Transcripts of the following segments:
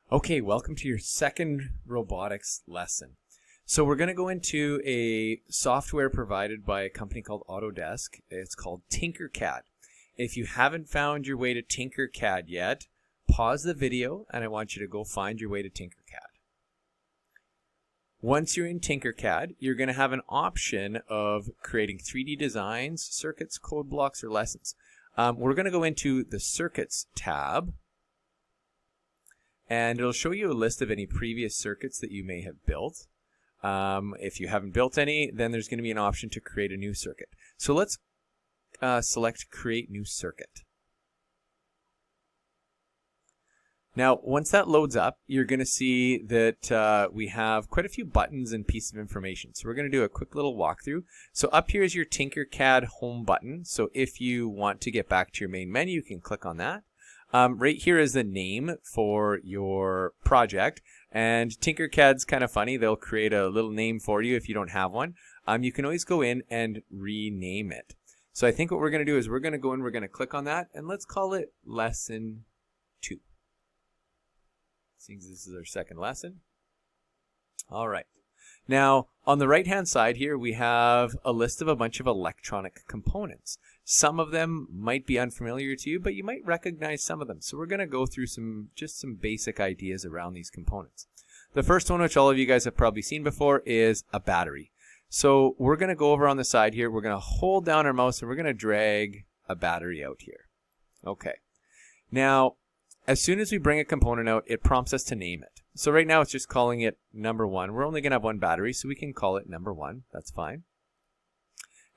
Okay, welcome to your second robotics lesson. So we're going to go into a software provided by a company called Autodesk. It's called Tinkercad. If you haven't found your way to Tinkercad yet, pause the video and I want you to go find your way to Tinkercad. Once you're in Tinkercad, you're going to have an option of creating 3D designs, circuits, code blocks, or lessons. We're going to go into the Circuits tab. And it'll show you a list of any previous circuits that you may have built. If you haven't built any, then there's going to be an option to create a new circuit. So let's select Create New Circuit. Now, once that loads up, you're going to see that we have quite a few buttons and pieces of information. So we're going to do a quick little walkthrough. So up here is your Tinkercad home button. So if you want to get back to your main menu, you can click on that. Right here is the name for your project, and Tinkercad's kind of funny. They'll create a little name for you if you don't have one. You can always go in and rename it. So I think what we're going to do is we're going to go in, we're going to click on that, and let's call it Lesson 2. Seems this is our second lesson. All right. Now, on the right-hand side here, we have a list of a bunch of electronic components. Some of them might be unfamiliar to you, but you might recognize some of them. So we're going to go through just some basic ideas around these components. The first one, which all of you guys have probably seen before, is a battery. So we're going to go over on the side here. We're going to hold down our mouse and we're going to drag a battery out here. Okay. Now, as soon as we bring a component out, it prompts us to name it. So right now it's just calling it number 1. We're only going to have one battery, so we can call it number 1. That's fine.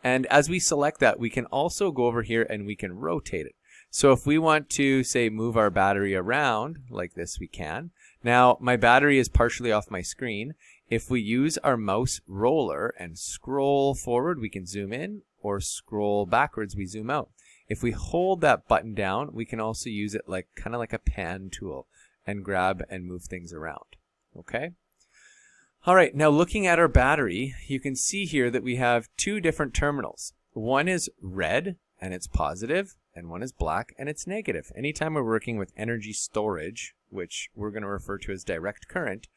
And as we select that, we can also go over here and we can rotate it. So if we want to, say, move our battery around like this, we can. Now, my battery is partially off my screen. If we use our mouse roller and scroll forward, we can zoom in, or scroll backwards, we zoom out. If we hold that button down, we can also use it kind of like a pan tool and grab and move things around. Okay? All right, now looking at our battery, you can see here that we have two different terminals. One is red and it's positive, and one is black and it's negative. Anytime we're working with energy storage, which we're going to refer to as direct current,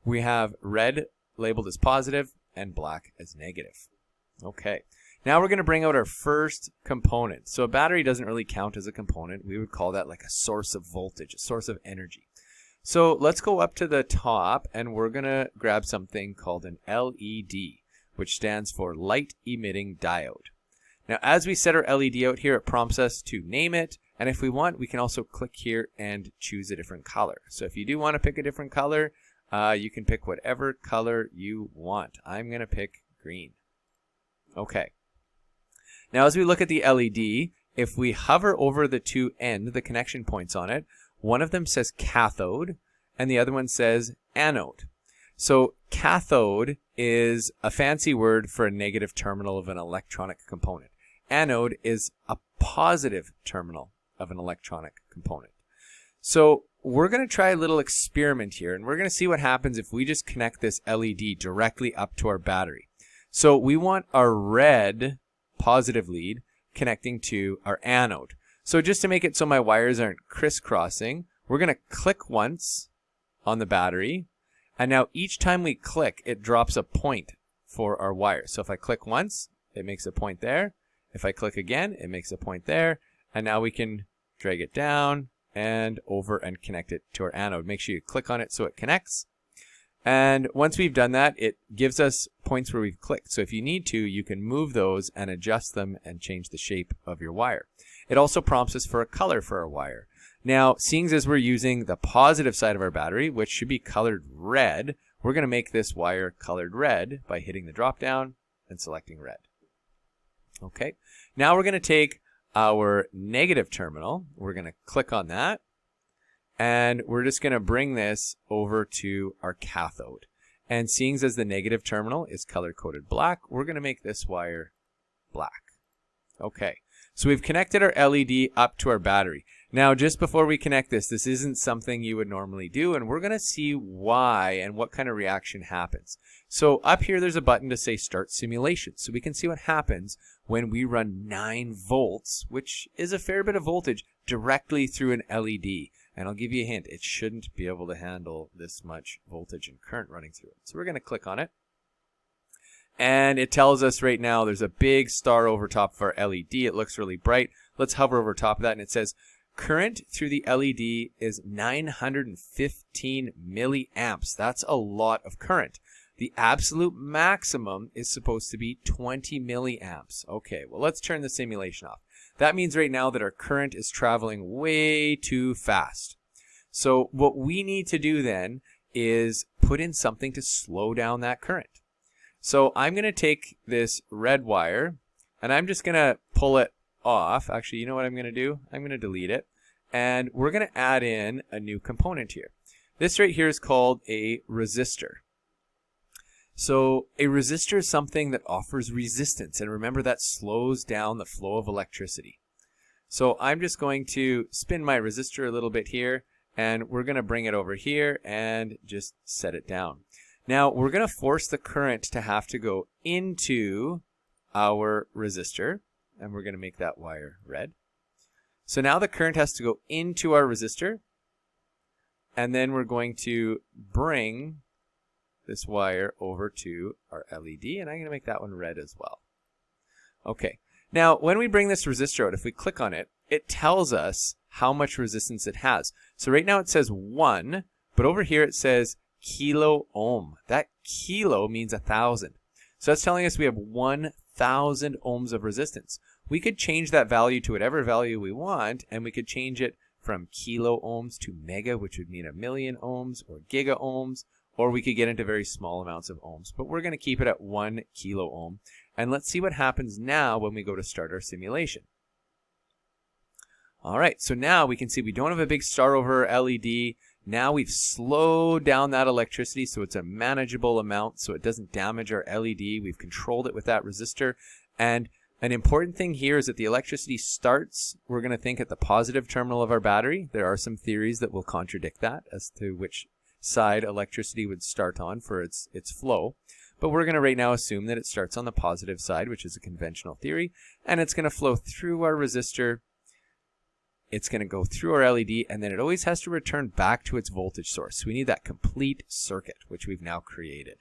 we have red labeled as positive and black as negative. Okay. Now we're going to bring out our first component. So a battery doesn't really count as a component. We would call that like a source of voltage, a source of energy. So let's go up to the top and we're going to grab something called an LED, which stands for light emitting diode. Now as we set our LED out here, it prompts us to name it. And if we want, we can also click here and choose a different color. So if you do want to pick a different color, you can pick whatever color you want. I'm going to pick green. Okay. Now as we look at the LED, if we hover over the two ends, the connection points on it, one of them says cathode and the other one says anode. So cathode is a fancy word for a negative terminal of an electronic component. Anode is a positive terminal of an electronic component. So we're going to try a little experiment here, and we're going to see what happens if we just connect this LED directly up to our battery. So we want our red positive lead connecting to our anode. So just to make it so my wires aren't crisscrossing, we're going to click once on the battery. And now each time we click, it drops a point for our wire. So if I click once, it makes a point there. If I click again, it makes a point there. And now we can drag it down and over and connect it to our anode. Make sure you click on it so it connects. And once we've done that, it gives us points where we've clicked. So if you need to, you can move those and adjust them and change the shape of your wire. It also prompts us for a color for our wire. Now, seeing as we're using the positive side of our battery, which should be colored red, we're going to make this wire colored red by hitting the drop down and selecting red. Okay. Now we're going to take our negative terminal. We're going to click on that. And we're just going to bring this over to our cathode. And seeing as the negative terminal is color-coded black, we're going to make this wire black. Okay, so we've connected our LED up to our battery. Now, just before we connect this isn't something you would normally do, and we're going to see why and what kind of reaction happens. So up here, there's a button to say Start Simulation. So we can see what happens when we run 9 volts, which is a fair bit of voltage, directly through an LED. And I'll give you a hint. It shouldn't be able to handle this much voltage and current running through it. So we're going to click on it. And it tells us right now there's a big star over top of our LED. It looks really bright. Let's hover over top of that, and it says current through the LED is 915 milliamps. That's a lot of current. The absolute maximum is supposed to be 20 milliamps. Okay, well, let's turn the simulation off. That means right now that our current is traveling way too fast. So what we need to do then is put in something to slow down that current. So I'm going to take this red wire, and I'm just going to pull it off. Actually, you know what I'm going to do? I'm going to delete it. And we're going to add in a new component here. This right here is called a resistor. So a resistor is something that offers resistance. And remember, that slows down the flow of electricity. So I'm just going to spin my resistor a little bit here, and we're going to bring it over here and just set it down. Now, we're going to force the current to have to go into our resistor, and we're going to make that wire red. So now the current has to go into our resistor, and then we're going to bring this wire over to our LED, and I'm going to make that one red as well. Okay, now when we bring this resistor out, if we click on it, it tells us how much resistance it has. So right now it says 1, but over here it says kilo ohm. That kilo means 1,000. So that's telling us we have 1,000 ohms of resistance. We could change that value to whatever value we want, and we could change it from kilo ohms to mega, which would mean 1,000,000 ohms, or giga ohms, or we could get into very small amounts of ohms. But we're going to keep it at 1 kilo ohm. And let's see what happens now when we go to start our simulation. All right, so now we can see we don't have a big star over our LED. Now we've slowed down that electricity so it's a manageable amount so it doesn't damage our LED. We've controlled it with that resistor. And an important thing here is that the electricity starts, we're going to think, at the positive terminal of our battery. There are some theories that will contradict that as to which side electricity would start on for its flow. But we're going to right now assume that it starts on the positive side, which is a conventional theory. And it's going to flow through our resistor. It's going to go through our LED, and then it always has to return back to its voltage source. So we need that complete circuit, which we've now created.